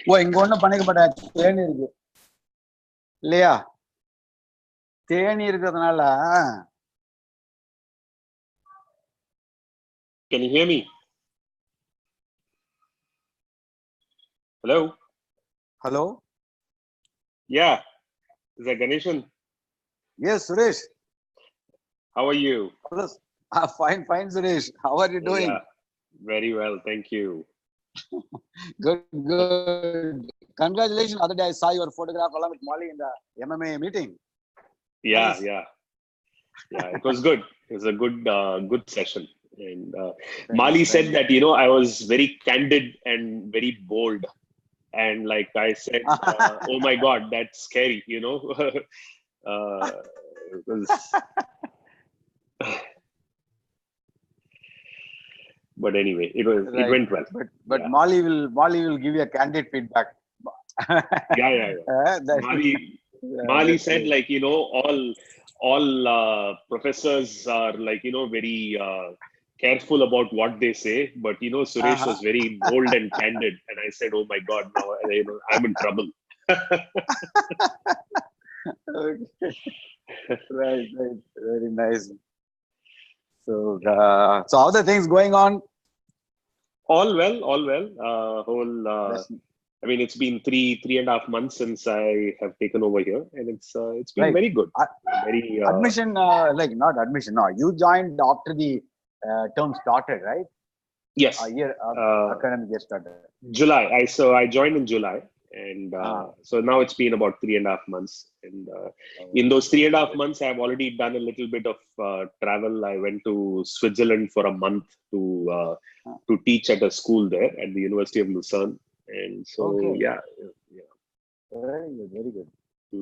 ஓ இங்க ஒண்ணும் பண்ணிக்கப்பட்ட தேனி இருக்கு இல்லையா? தேனி இருக்கிறதுனால Can you hear me? Hello? Hello? Yeah. Is that Ganeshan? Yes, Suresh. How are you? Fine, Suresh. How are you doing? Yeah, very well. Thank you. Good. Congratulations. Other day I saw your photograph along with Molly in the MMA meeting. Yeah, Nice. yeah. It was good. It was a good session. And Mali said that, I was very candid and very bold. And like I said, oh my God, that's scary, it was... But anyway, it went well. But yeah. Molly will give you a candid feedback. Yeah. Mali said, like, all professors are like, very careful about what they say, but Suresh was very bold and candid, and I said, oh my God, now I'm in trouble. Okay. Right, very nice. So how are the things going on? All well. I mean, it's been three and a half months since I have taken over here, and it's been right. very good. Very admission, like not admission. No, you joined after the term started, right? Yes. Academic year started. July. I joined in July, and so now it's been about 3.5 months. And in those 3.5 months, I've already done a little bit of travel. I went to Switzerland for a month to teach at a school there at the University of Lucerne. And so, yeah. Very good. So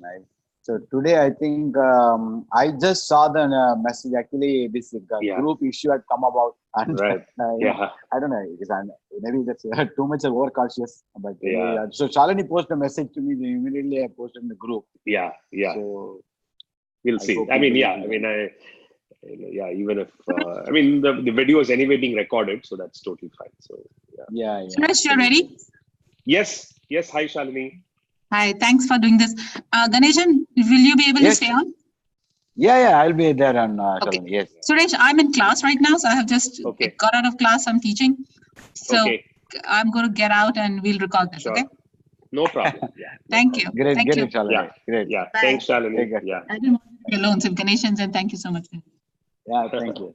nice. So today, I think I just saw the message. Actually, this group issue had come about, and right. I don't know, because maybe that's too much of overcautious. But so Shalini posted a message to me. Immediately, I posted in the group. Yeah. So we'll see. I mean, even if the video is anyway being recorded, so that's totally fine. So yeah. Suresh, you're ready? Yes. Hi, Shalini. Hi, thanks for doing this. Ganeshan, will you be able to stay on? Yeah, I'll be there on Shalini. Yes. Suresh, I'm in class right now, so I have just got out of class. I'm teaching, so I'm going to get out and we'll record this. Sure. Okay. No problem. Yeah. Thank you. Great. Thank you. Shalini. Great. Yeah. Thanks, Shalini. Yeah. I didn't want to be alone, so Ganeshan, and thank you so much. Yeah. Thank you.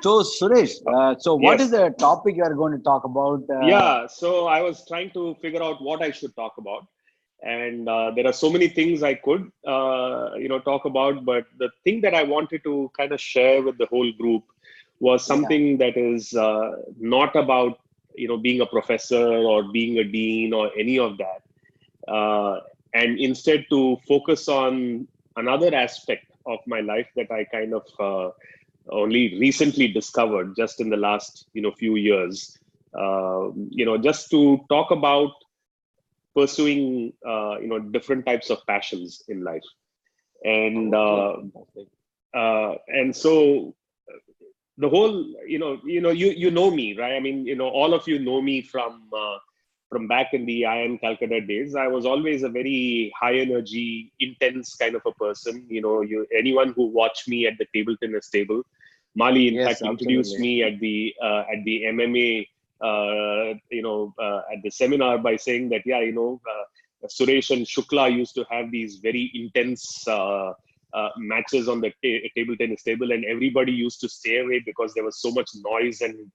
So Suresh, so what is the topic you are going to talk about? So I was trying to figure out what I should talk about, and there are so many things I could talk about, but the thing that I wanted to kind of share with the whole group was something that is not about being a professor or being a dean or any of that, and instead to focus on another aspect of my life that I kind of only recently discovered just in the last few years, just to talk about pursuing different types of passions in life. And so the whole you know me, right? I mean, all of you know me from back in the IIM Calcutta days. I was always a very high energy, intense kind of a person. Anyone who watched me at the table tennis table, Mali in fact introduced me at the MMA at the seminar by saying that Suresh and Shukla used to have these very intense matches on the table tennis table, and everybody used to stay away because there was so much noise and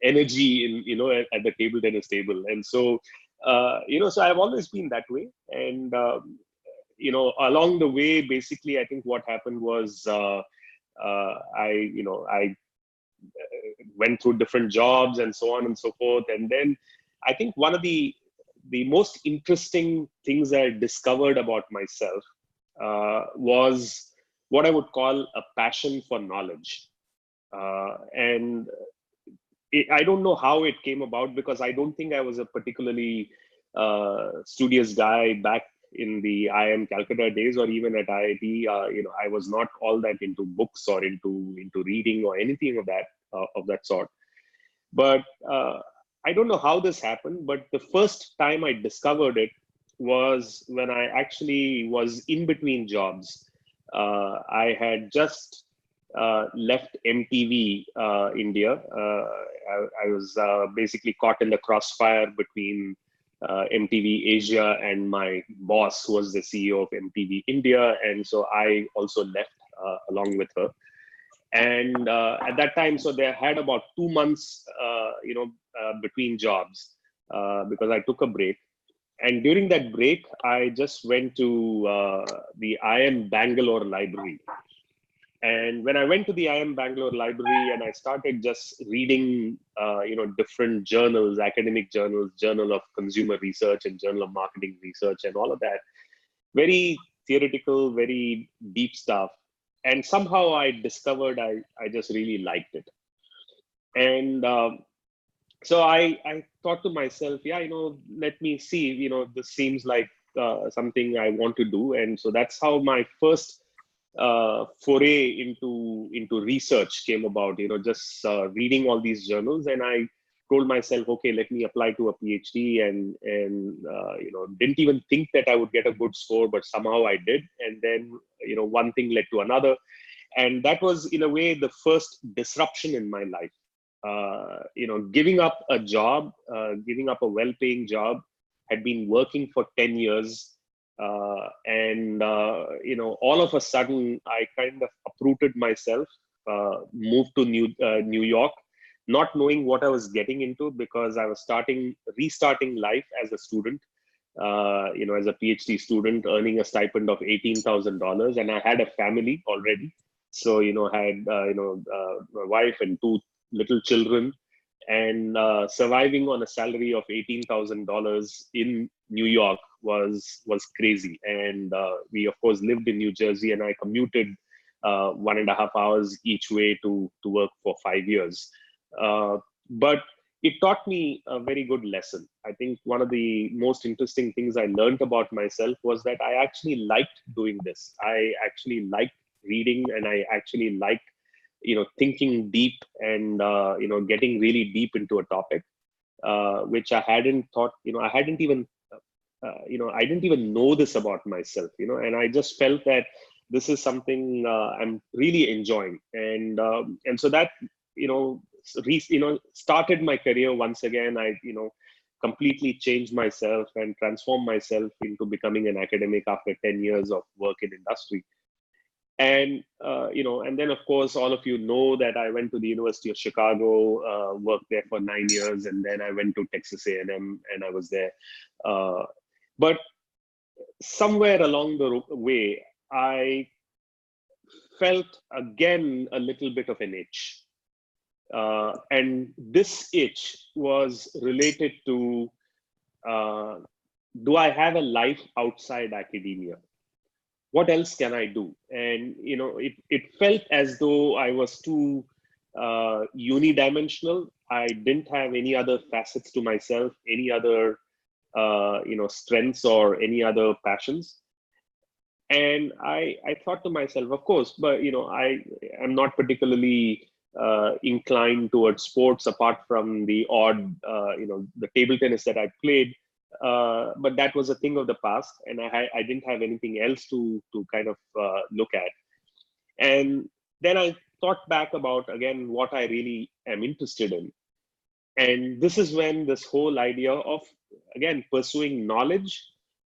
energy in at the table tennis table. And so so I've always been that way. And along the way, basically I think what happened was I went through different jobs and so on and so forth. And then I think one of the most interesting things I discovered about myself was what I would call a passion for knowledge. And I don't know how it came about, because I don't think I was a particularly studious guy back in the IIM Calcutta days, or even at IIT, you know, I was not all that into books or into reading or anything of that sort. But I don't know how this happened, but the first time I discovered it was when I actually was in between jobs. I had just left MTV India. I was basically caught in the crossfire between MTV Asia and my boss, who was the CEO of MTV India. And so I also left along with her. And at that time, so they had about 2 months, you know, between jobs because I took a break. And during that break, I just went to the IIM Bangalore library. And when I went to the IIM Bangalore library and I started just reading, you know, different journals, academic journals, Journal of Consumer Research and Journal of Marketing Research and all of that, very theoretical, very deep stuff. And somehow I discovered I just really liked it. And so I thought to myself, yeah, you know, let me see, you know, this seems like something I want to do. And so that's how my first foray into research came about, you know, just reading all these journals. And I told myself, okay, let me apply to a PhD, and you know, didn't even think that I would get a good score, but somehow I did. And then, you know, one thing led to another. And that was, in a way, the first disruption in my life. You know, giving up a job, giving up a well-paying job, had been working for 10 years. And, you know, all of a sudden, I kind of uprooted myself, moved to New York, not knowing what I was getting into, because I was restarting life as a student, you know, as a PhD student, earning a stipend of $18,000. And I had a family already. So, you know, had, you know, my wife and 2 little children, and surviving on a salary of $18,000 in New York was crazy. And we, of course, lived in New Jersey, and I commuted 1.5 hours each way to work for 5 years. But it taught me a very good lesson. I think one of the most interesting things I learned about myself was that I actually liked doing this. I actually liked reading, and I actually liked, you know, thinking deep and, you know, getting really deep into a topic, which I hadn't thought, you know, I hadn't even, you know, I didn't even know this about myself, you know, and I just felt that this is something I'm really enjoying. And so that, you know, started my career once again. I, you know, completely changed myself and transformed myself into becoming an academic after 10 years of work in industry. And, you know, and then, of course, all of you know that I went to the University of Chicago, worked there for 9 years, and then I went to Texas A&M, and I was there. But somewhere along the way, I felt again a little bit of an itch. And this itch was related to, do I have a life outside academia? What else can I do? And, you know, it felt as though I was too unidimensional. I didn't have any other facets to myself, any other, you know, strengths or any other passions. And I thought to myself, of course, but, you know, I am not particularly inclined towards sports, apart from the odd, you know, the table tennis that I played. But that was a thing of the past, and I didn't have anything else to kind of look at. And then I thought back about, again, what I really am interested in. And this is when this whole idea of, again, pursuing knowledge,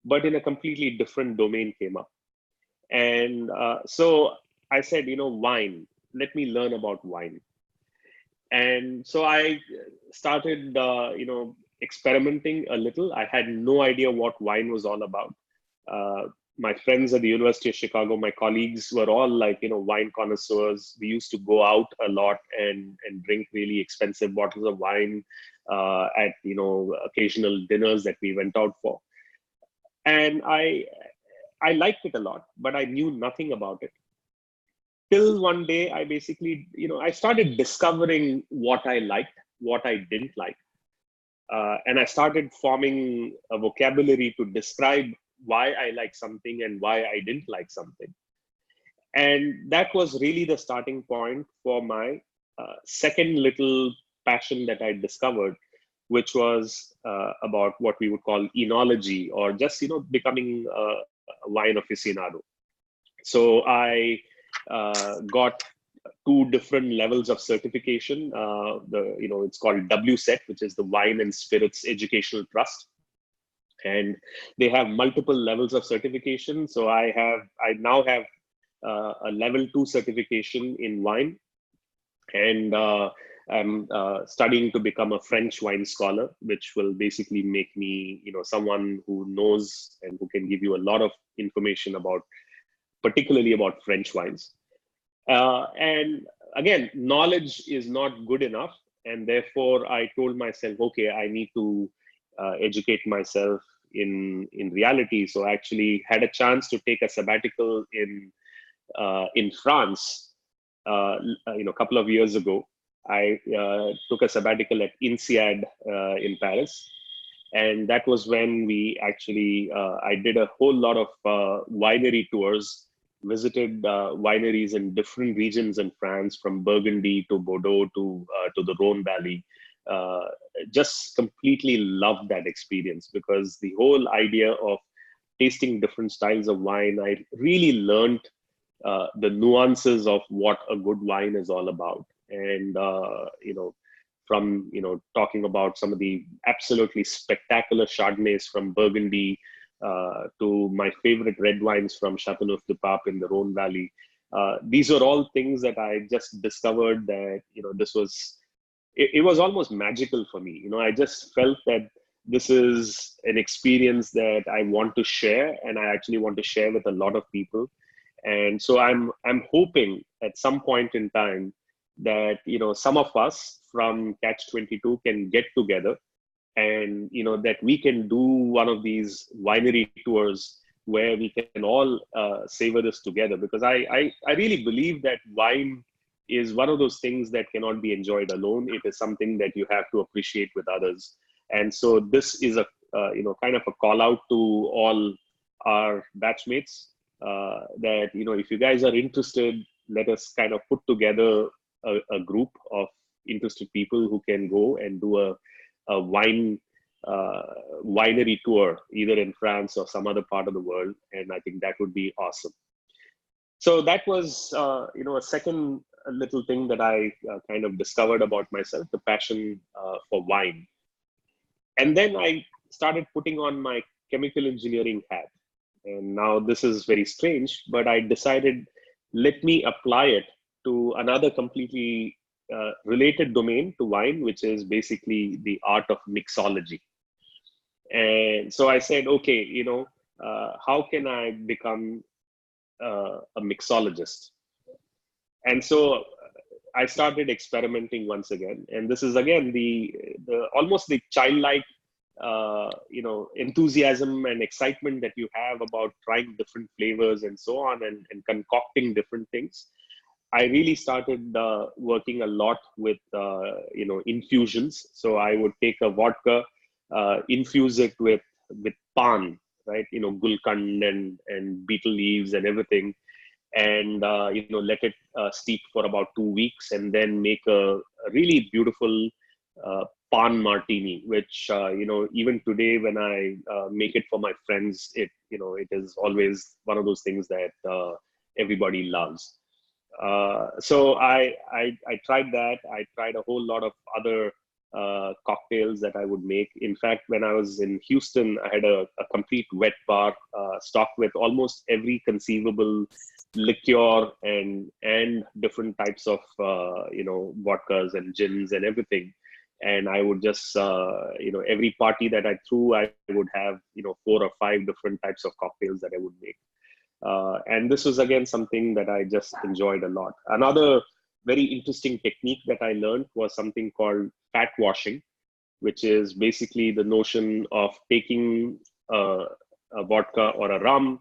but in a completely different domain came up. And so I said, you know, wine, let me learn about wine. And so I started, you know, experimenting a little. I had no idea what wine was all about. My friends at the University of Chicago, my colleagues, were all like, you know, wine connoisseurs. We used to go out a lot and drink really expensive bottles of wine at, you know, occasional dinners that we went out for. And I liked it a lot, but I knew nothing about it. Till one day, I basically, you know, I started discovering what I liked, what I didn't like. And I started forming a vocabulary to describe why I like something and why I didn't like something. And that was really the starting point for my second little passion that I discovered, which was about what we would call enology, or just, becoming a wine aficionado. So I got two different levels of certification. It's called WSET, which is the Wine and Spirits Educational Trust. And they have multiple levels of certification. So I now have a level 2 certification in wine, and I'm studying to become a French wine scholar, which will basically make me, someone who knows and who can give you a lot of information particularly about French wines. And again, knowledge is not good enough, and therefore I told myself, okay, I need to educate myself in reality. So I actually had a chance to take a sabbatical in France. A couple of years ago, I took a sabbatical at INSEAD in Paris. And that was when we actually, I did a whole lot of winery tours, visited wineries in different regions in France, from Burgundy to Bordeaux to the Rhone Valley. Just completely loved that experience, because the whole idea of tasting different styles of wine, I really learned the nuances of what a good wine is all about. And, from, talking about some of the absolutely spectacular Chardonnays from Burgundy to my favorite red wines from Châteauneuf-du-Pape in the Rhone Valley. These are all things that I just discovered that, this was, it was almost magical for me. I just felt that this is an experience that I want to share, and I actually want to share with a lot of people. And so I'm hoping at some point in time that, some of us from Catch 22 can get together, and, that we can do one of these winery tours where we can all savor this together. Because I really believe that wine is one of those things that cannot be enjoyed alone. It is something that you have to appreciate with others. And so this is a, kind of a call out to all our batchmates that, if you guys are interested, let us kind of put together a group of interested people who can go and do a winery tour, either in France or some other part of the world. And I think that would be awesome. So that was, a second little thing that I kind of discovered about myself, the passion for wine. And then I started putting on my chemical engineering hat. And now this is very strange, but I decided, let me apply it to another completely related domain to wine, which is basically the art of mixology. And so I said, okay, how can I become a mixologist? And so I started experimenting once again. And this is again the almost the childlike enthusiasm and excitement that you have about trying different flavors and so on, and concocting different things. I really started working a lot with infusions. So I would take a vodka, infuse it with pan, right? Gulkand and betel leaves and everything, and let it steep for about 2 weeks, and then make a really beautiful pan martini, which even today when I make it for my friends, it is always one of those things that everybody loves. So I tried that. I tried a whole lot of other cocktails that I would make. In fact, when I was in Houston, I had a complete wet bar stocked with almost every conceivable liqueur and different types of vodkas and gins and everything. And I would just every party that I threw, I would have 4 or 5 different types of cocktails that I would make. And this was again something that I just enjoyed a lot. Another very interesting technique that I learned was something called fat washing, which is basically the notion of taking a vodka or a rum,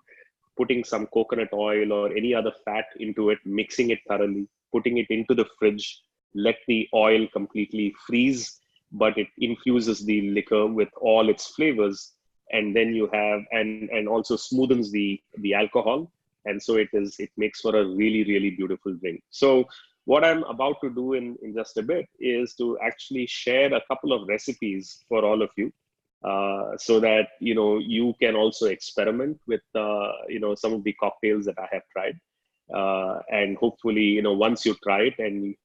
putting some coconut oil or any other fat into it, mixing it thoroughly, putting it into the fridge, let the oil completely freeze, but it infuses the liquor with all its flavors. and then you have, and also smoothens the alcohol. And so it makes for a really, really beautiful drink. So what I'm about to do in just a bit is to actually share a couple of recipes for all of you, so that, you can also experiment with, some of the cocktails that I have tried. And hopefully, once you try it, and,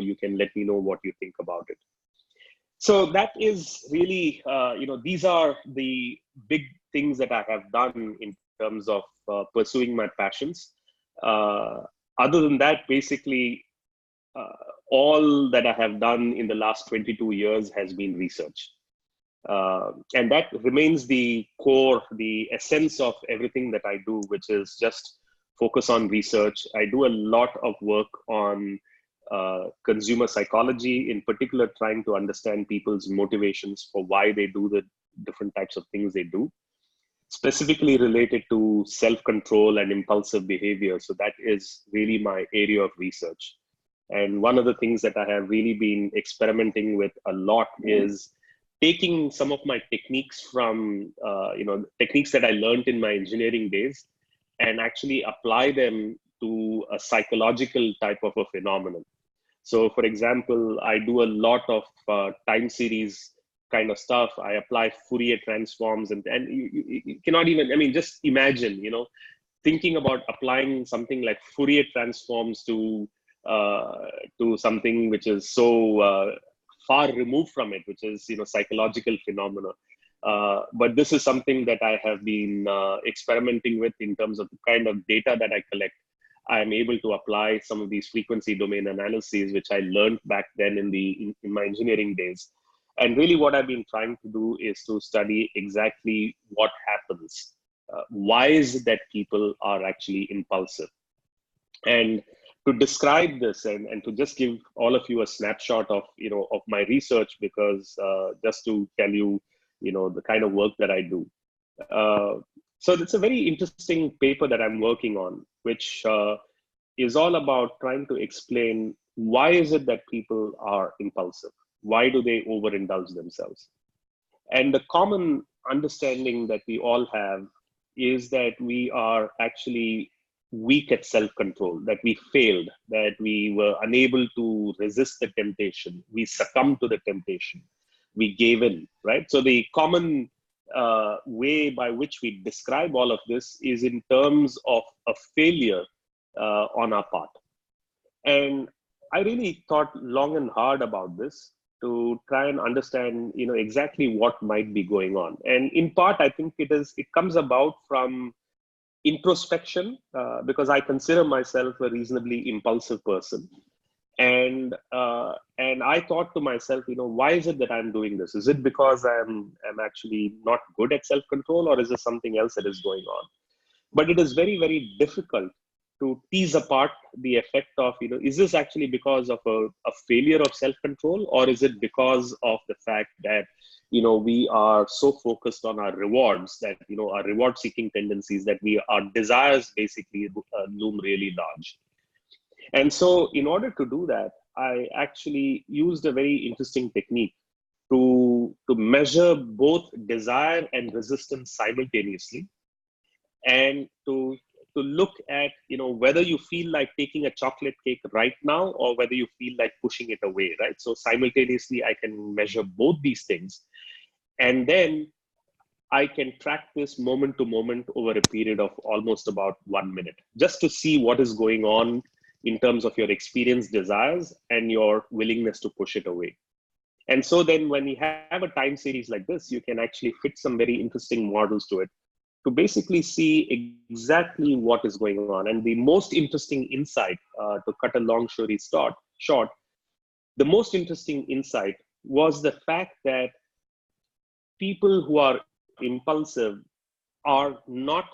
you can let me know what you think about it. So that is really, these are the big things that I have done in terms of pursuing my passions. Other than that, basically, all that I have done in the last 22 years has been research. And that remains the core, the essence of everything that I do, which is just focus on research. I do a lot of work on consumer psychology, in particular, trying to understand people's motivations for why they do the different types of things they do, specifically related to self-control and impulsive behavior. So that is really my area of research. And one of the things that I have really been experimenting with a lot is taking some of my techniques from, techniques that I learned in my engineering days, and actually apply them to a psychological type of a phenomenon. So for example, I do a lot of time series kind of stuff. I apply Fourier transforms, and you cannot even, just imagine, thinking about applying something like Fourier transforms to something which is so far removed from it, which is, psychological phenomena. But this is something that I have been experimenting with in terms of the kind of data that I collect. I am able to apply some of these frequency domain analyses, which I learned back then in my engineering days. And really what I've been trying to do is to study exactly what happens. Why is it that people are actually impulsive? And to describe this, and to just give all of you a snapshot of, of my research, because just to tell you, the kind of work that I do. So it's a very interesting paper that I'm working on, which is all about trying to explain why is it that people are impulsive? Why do they overindulge themselves? And the common understanding that we all have is that we are actually weak at self-control, that we failed, that we were unable to resist the temptation, we succumbed to the temptation, we gave in, right? So the common way by which we describe all of this is in terms of a failure on our part. And I really thought long and hard about this to try and understand, exactly what might be going on. And in part, I think it comes about from introspection, because I consider myself a reasonably impulsive person. And I thought to myself, why is it that I'm doing this? Is it because I'm actually not good at self-control, or is there something else that is going on? But it is very, very difficult to tease apart the effect of, is this actually because of a failure of self-control, or is it because of the fact that, we are so focused on our rewards, that, our reward-seeking tendencies, that our desires basically loom really large. And so in order to do that, I actually used a very interesting technique to measure both desire and resistance simultaneously, and to look at, whether you feel like taking a chocolate cake right now, or whether you feel like pushing it away, right? So simultaneously, I can measure both these things. And then I can track this moment to moment over a period of almost about 1 minute, just to see what is going on in terms of your experienced desires and your willingness to push it away. And so then when you have a time series like this, you can actually fit some very interesting models to it to basically see exactly what is going on. And the most interesting insight, to cut a long story short, the most interesting insight was the fact that people who are impulsive are not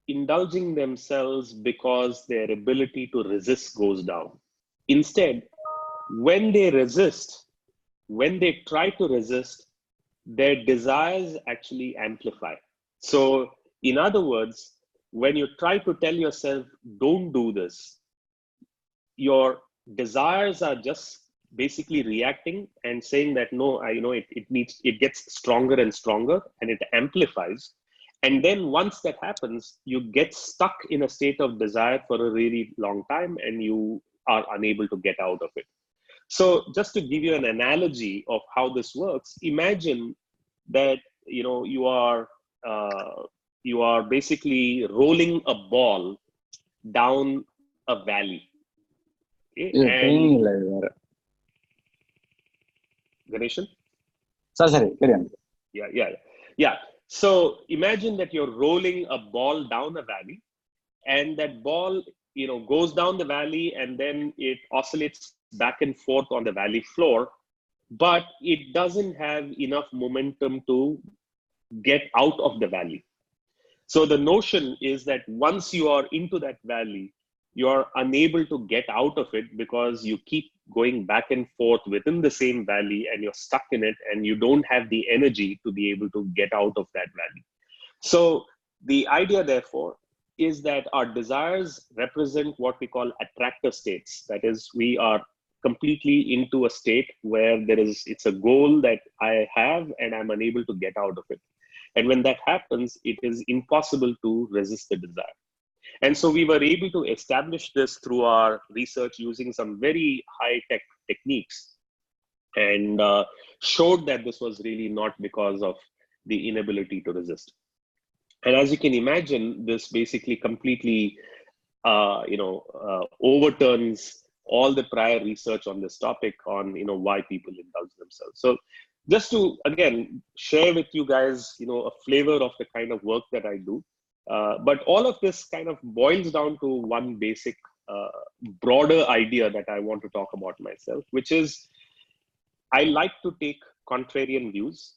indulging themselves because their ability to resist goes down. Instead, when they try to resist, their desires actually amplify. So in other words, when you try to tell yourself, don't do this, your desires are just basically reacting and saying that, no, it gets stronger and stronger, and it amplifies. And then once that happens, you get stuck in a state of desire for a really long time, and you are unable to get out of it. So just to give you an analogy of how this works, imagine that you are basically rolling a ball down a valley. Okay? And Ganeshan? Sorry, carry on. Yeah. So imagine that you're rolling a ball down a valley, and that ball, goes down the valley, and then it oscillates back and forth on the valley floor, but it doesn't have enough momentum to get out of the valley. So the notion is that once you are into that valley, you are unable to get out of it because you keep going back and forth within the same valley, and you're stuck in it, and you don't have the energy to be able to get out of that valley. So the idea, therefore, is that our desires represent what we call attractor states. That is, we are completely into a state where it's a goal that I have and I'm unable to get out of it. And when that happens, it is impossible to resist the desire. And so we were able to establish this through our research using some very high-tech techniques, and showed that this was really not because of the inability to resist. And as you can imagine, this basically completely overturns all the prior research on this topic on why people indulge themselves. So just to again share with you guys a flavor of the kind of work that I do. But all of this kind of boils down to one basic broader idea that I want to talk about myself, which is I like to take contrarian views.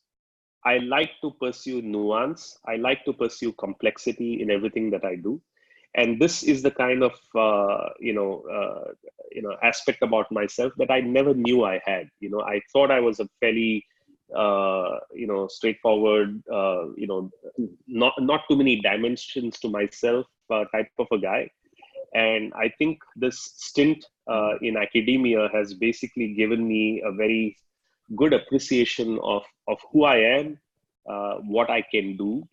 I like to pursue nuance. I like to pursue complexity in everything that I do. And this is the kind of aspect about myself that I never knew I had. I thought I was a fairly straightforward, not too many dimensions to myself type of a guy. And I think this stint in academia has basically given me a very good appreciation of who I am, what I can do,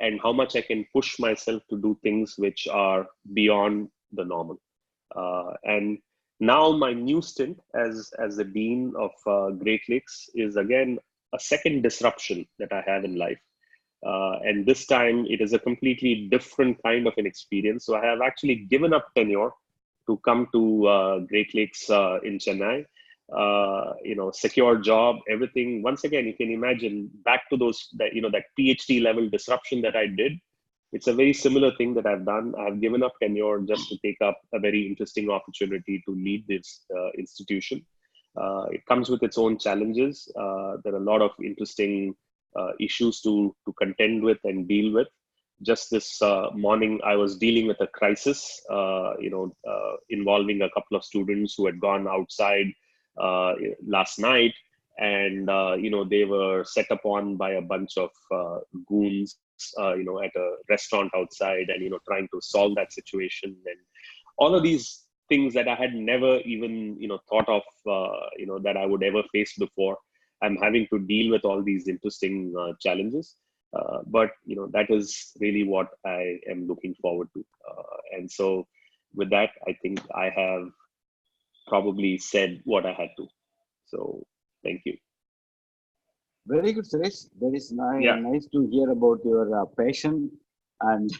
and how much I can push myself to do things which are beyond the normal. And now my new stint as the Dean of Great Lakes is again a second disruption that I have in life. And this time it is a completely different kind of an experience. So I have actually given up tenure to come to Great Lakes in Chennai. Secure job, everything. Once again, you can imagine back to that PhD level disruption that I did. It's a very similar thing that I've done. I've given up tenure just to take up a very interesting opportunity to lead this institution. It comes with its own challenges. There are a lot of interesting issues to contend with and deal with. Just this morning, I was dealing with a crisis, involving a couple of students who had gone outside last night, and they were set upon by a bunch of goons at a restaurant outside, and trying to solve that situation, and all of these things that I had never even thought of that I would ever face before. I'm having to deal with all these interesting challenges, but that is really what I am looking forward to, and so with that, I think I have probably said what I had to. So thank you. Very good, Suresh. That is nice to hear about your passion and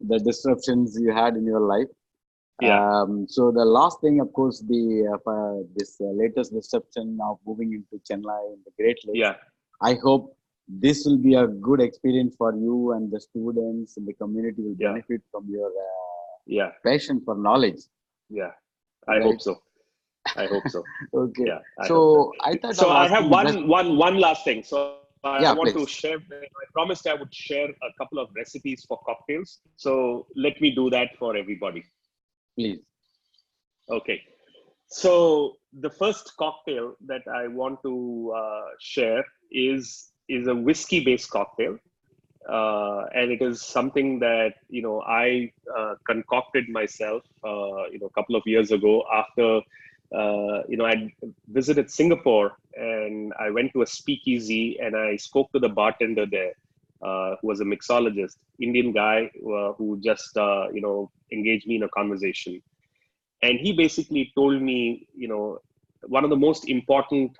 the disruptions you had in your life. So the last thing, of course, this latest disruption of moving into Chennai in the Great Lakes. I hope this will be a good experience for you, and the students and the community will benefit from your passion for knowledge. I hope so. Okay. I thought. So I have one last thing. So I want to share. I promised I would share a couple of recipes for cocktails. So let me do that for everybody. Please. Okay. So the first cocktail that I want to share is a whiskey-based cocktail. And it is something that I concocted myself a couple of years ago after I visited Singapore and I went to a speakeasy and I spoke to the bartender there, who was a mixologist, Indian guy who just, engaged me in a conversation. And he basically told me, one of the most important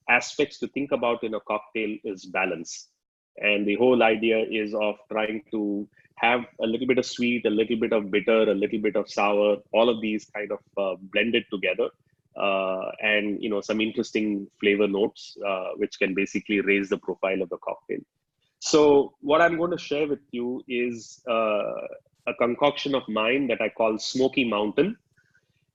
aspects to think about in a cocktail is balance. And the whole idea is of trying to have a little bit of sweet, a little bit of bitter, a little bit of sour, all of these kind of blended together. And some interesting flavor notes, which can basically raise the profile of the cocktail. So what I'm going to share with you is a concoction of mine that I call Smoky Mountain.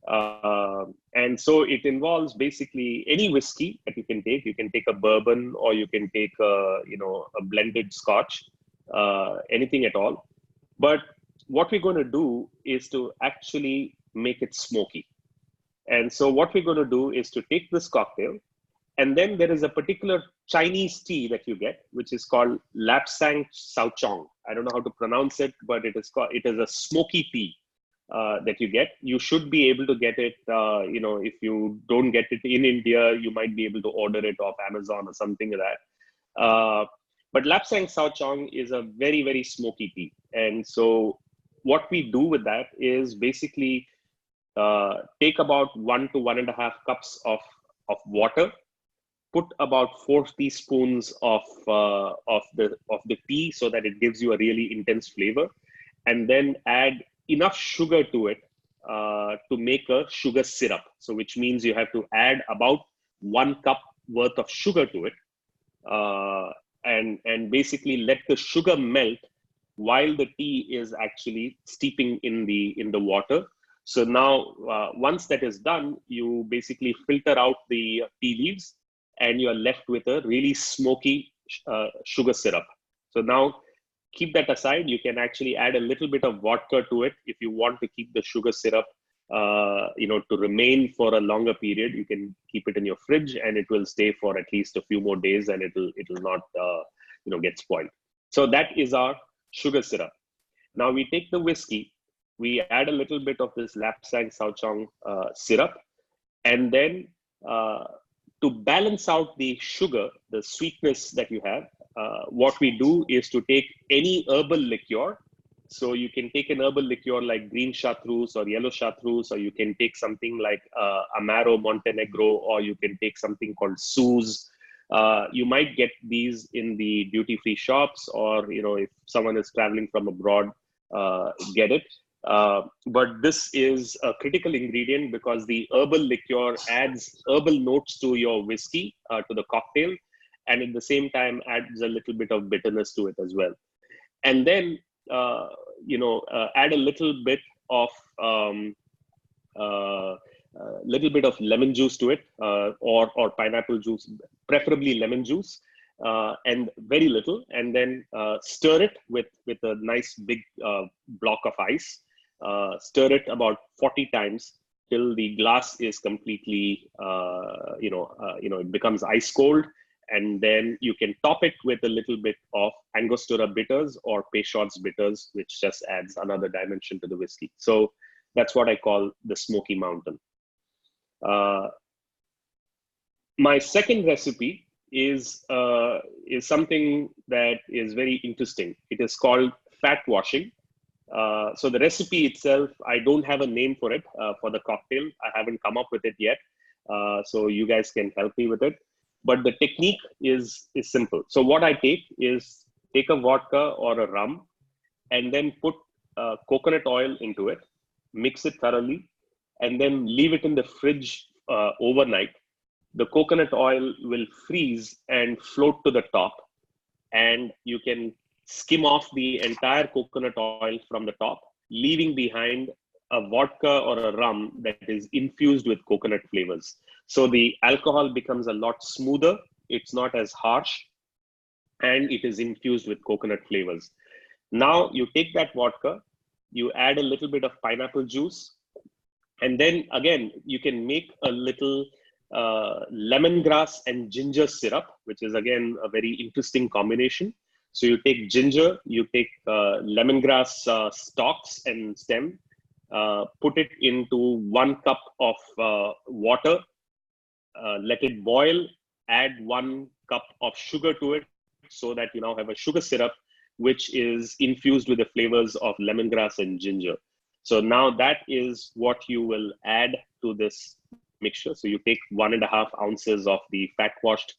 And so it involves basically any whiskey that you can take. You can take a bourbon, or you can take a blended scotch, anything at all. But what we're going to do is to actually make it smoky. And so what we're going to do is to take this cocktail, and then there is a particular Chinese tea that you get, which is called Lapsang Souchong. I don't know how to pronounce it, but it is a smoky tea that you get. You should be able to get it, if you don't get it in India, you might be able to order it off Amazon or something like that. But Lapsang Souchong is a very, very smoky tea. And so what we do with that is basically take about 1 to 1.5 cups of water, put about 4 teaspoons of the tea so that it gives you a really intense flavor, and then add enough sugar to it to make a sugar syrup. So which means you have to add about 1 cup worth of sugar to it, and basically let the sugar melt while the tea is actually steeping in the water. So now once that is done, you basically filter out the tea leaves and you are left with a really smoky sugar syrup. So now keep that aside. You can actually add a little bit of vodka to it if you want to keep the sugar syrup to remain for a longer period. You can keep it in your fridge and it will stay for at least a few more days, and it'll not get spoiled. So that is our sugar syrup. Now we take the whiskey, we add a little bit of this Lapsang Souchong syrup, and then to balance out the sugar, the sweetness that you have, what we do is to take any herbal liqueur. So you can take an herbal liqueur like green chartreuse or yellow chartreuse, or you can take something like Amaro Montenegro, or you can take something called Suze. You might get these in the duty-free shops, or if someone is traveling from abroad, get it. But this is a critical ingredient because the herbal liqueur adds herbal notes to your whiskey, to the cocktail, and at the same time adds a little bit of bitterness to it as well. And then add a little bit of lemon juice to it, or pineapple juice, preferably lemon juice, and very little, and then stir it with a nice big block of ice. Stir it about 40 times till the glass is completely, it becomes ice cold. And then you can top it with a little bit of Angostura bitters or Peychaud's bitters, which just adds another dimension to the whiskey. So that's what I call the Smoky Mountain. My second recipe is something that is very interesting. It is called fat washing. So the recipe itself, I don't have a name for it, for the cocktail. I haven't come up with it yet. So you guys can help me with it. But the technique is simple. So what I take is take a vodka or a rum and then put coconut oil into it, mix it thoroughly, and then leave it in the fridge overnight. The coconut oil will freeze and float to the top, and you can skim off the entire coconut oil from the top, leaving behind a vodka or a rum that is infused with coconut flavors. So the alcohol becomes a lot smoother, it's not as harsh, and it is infused with coconut flavors. Now you take that vodka, you add a little bit of pineapple juice, and then again, you can make a little lemongrass and ginger syrup, which is again a very interesting combination. So you take ginger, you take lemongrass stalks and stem, put it into 1 cup of water, let it boil, add 1 cup of sugar to it, so that you now have a sugar syrup, which is infused with the flavors of lemongrass and ginger. So now that is what you will add to this mixture. So you take 1.5 ounces of the fat washed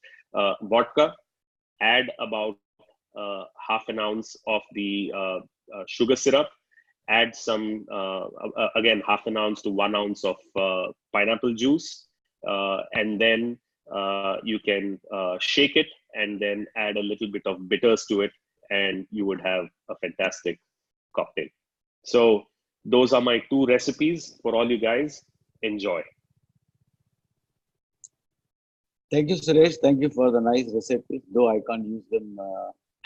vodka, add about half an ounce of the sugar syrup, add some, again, half an ounce to 1 ounce of pineapple juice, and then you can shake it and then add a little bit of bitters to it, and you would have a fantastic cocktail. So those are my 2 recipes for all you guys. Enjoy. Thank you, Suresh. Thank you for the nice recipes, though I can't use them.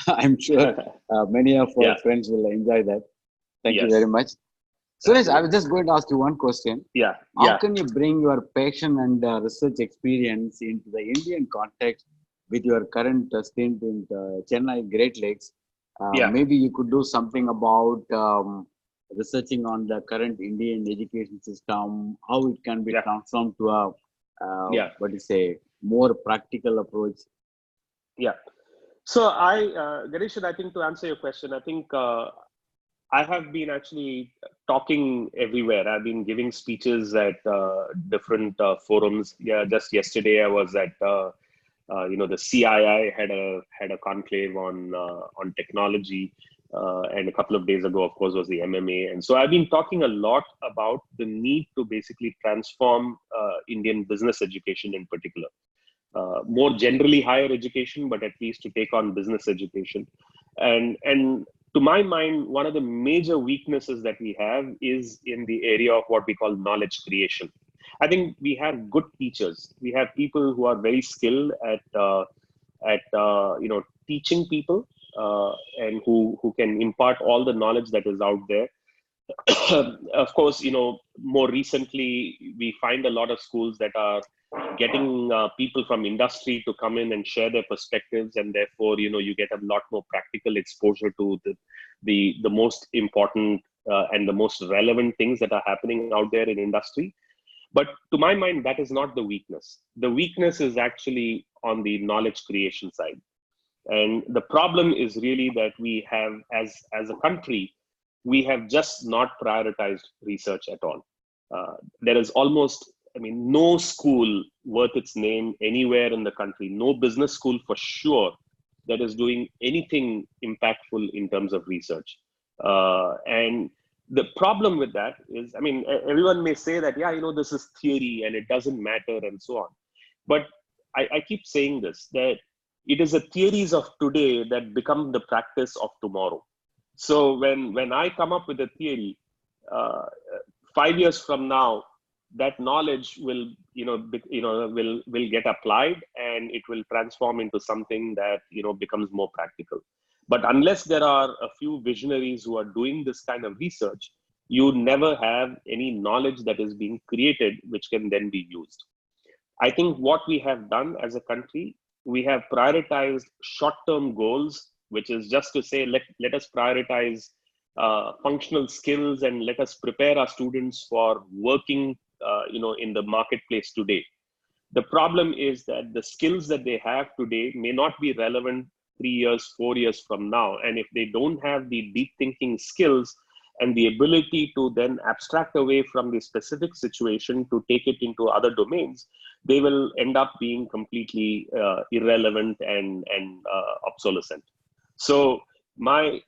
I'm sure many of our friends will enjoy that. Thank you very much. Suresh, I was just going to ask you one question. How can you bring your passion and research experience into the Indian context with your current stint in Chennai Great Lakes? Maybe you could do something about researching on the current Indian education system, how it can be transformed to a what do you say, more practical approach. So Ganesh, I think to answer your question, I think I have been actually talking everywhere. I've been giving speeches at different forums. Just yesterday I was at the CII had a conclave on technology, and a couple of days ago, of course, was the MMA. And so I've been talking a lot about the need to basically transform Indian business education in particular. More generally higher education, but at least to take on business education. And to my mind, one of the major weaknesses that we have is in the area of what we call knowledge creation. I think we have good teachers. We have people who are very skilled at teaching people, and who can impart all the knowledge that is out there. Of course, more recently, we find a lot of schools that are getting people from industry to come in and share their perspectives, and therefore, you get a lot more practical exposure to the most important and the most relevant things that are happening out there in industry. But to my mind, that is not the weakness. The weakness is actually on the knowledge creation side. And the problem is really that we have, as a country, we have just not prioritized research at all. There is almost, no school worth its name anywhere in the country, no business school for sure, that is doing anything impactful in terms of research. And the problem with that is, everyone may say that, this is theory and it doesn't matter and so on. But I keep saying this, that it is the theories of today that become the practice of tomorrow. So when I come up with a theory, 5 years from now, that knowledge will get applied, and it will transform into something that becomes more practical. But unless there are a few visionaries who are doing this kind of research, you never have any knowledge that is being created, which can then be used. I think what we have done as a country, we have prioritized short-term goals, which is just to say, let us prioritize functional skills and let us prepare our students for working in the marketplace today. The problem is that the skills that they have today may not be relevant 3 years, 4 years from now. And if they don't have the deep thinking skills and the ability to then abstract away from the specific situation to take it into other domains, they will end up being completely irrelevant and obsolescent. So my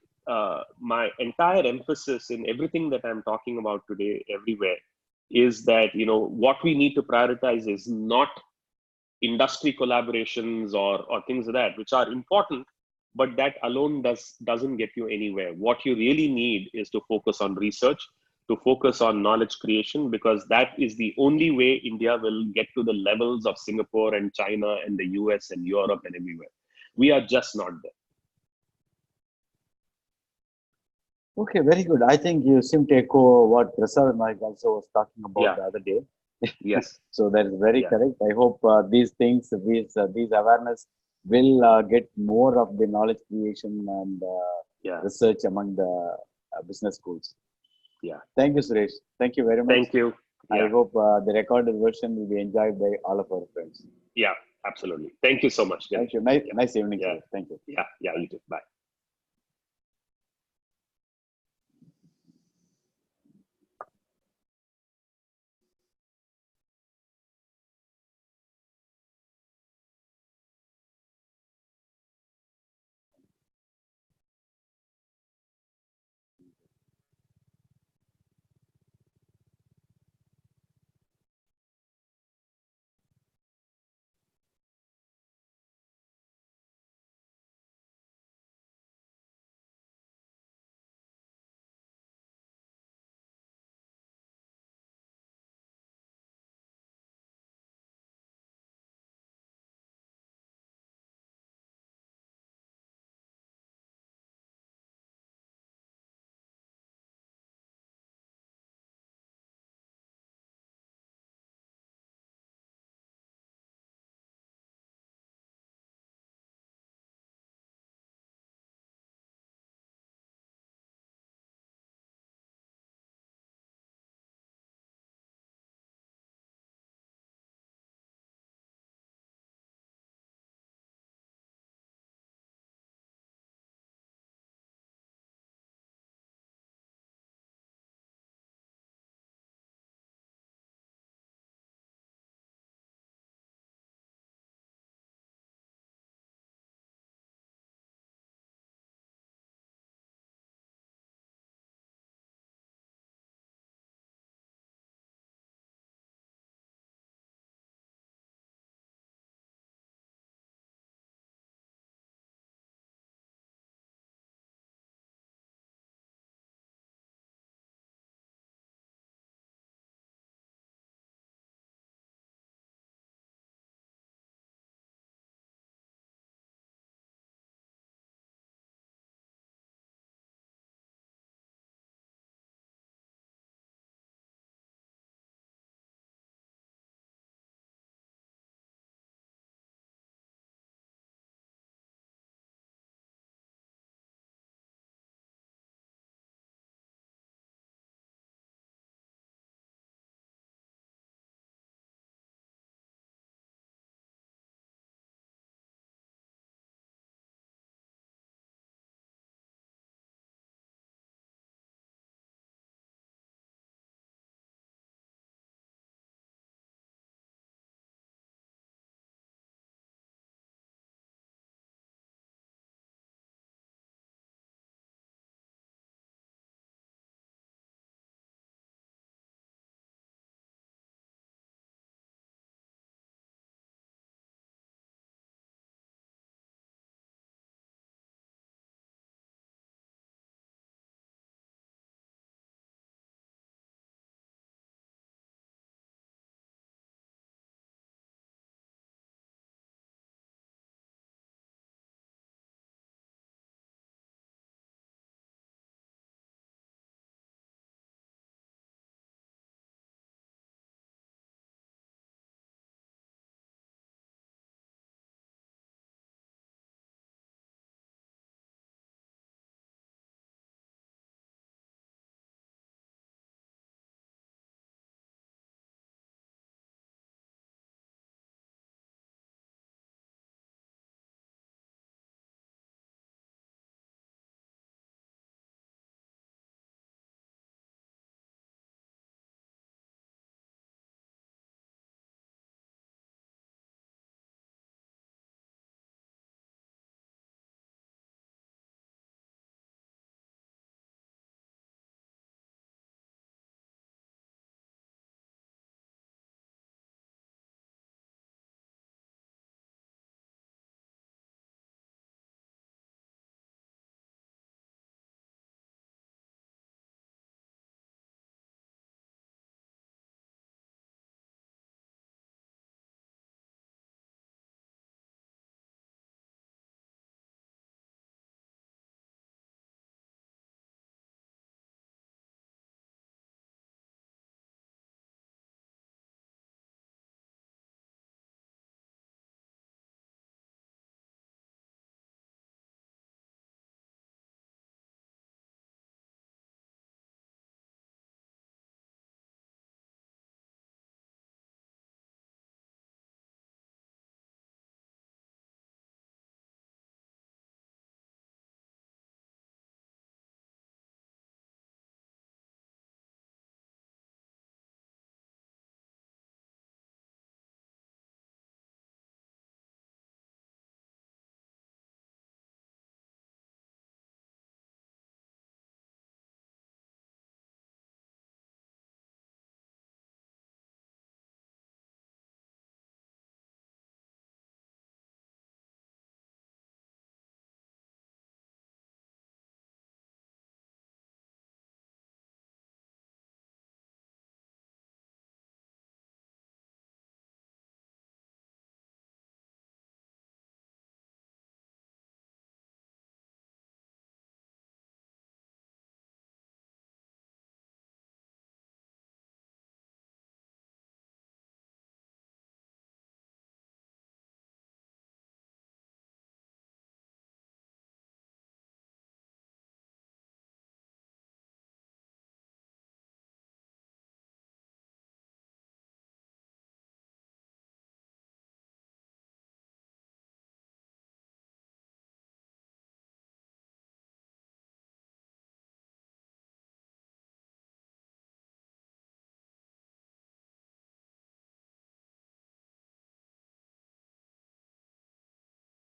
entire emphasis in everything that I'm talking about today, everywhere, is that what we need to prioritize is not industry collaborations or things like that, which are important, but that alone doesn't get you anywhere. What you really need is to focus on research, to focus on knowledge creation, because that is the only way India will get to the levels of Singapore and China and the US and Europe and everywhere. We are just not there. Okay, very good. I think you seem to echo what Prasad Naik also was talking about the other day. Yes. So that is very correct. I hope these things, these awareness will get more of the knowledge creation and research among the business schools. Yeah. Thank you, Suresh. Thank you very much. Thank you. I hope the recorded version will be enjoyed by all of our friends. Yeah, absolutely. Thank you so much. Thank you. Nice evening. Yeah. Thank you. Yeah, you too. Bye.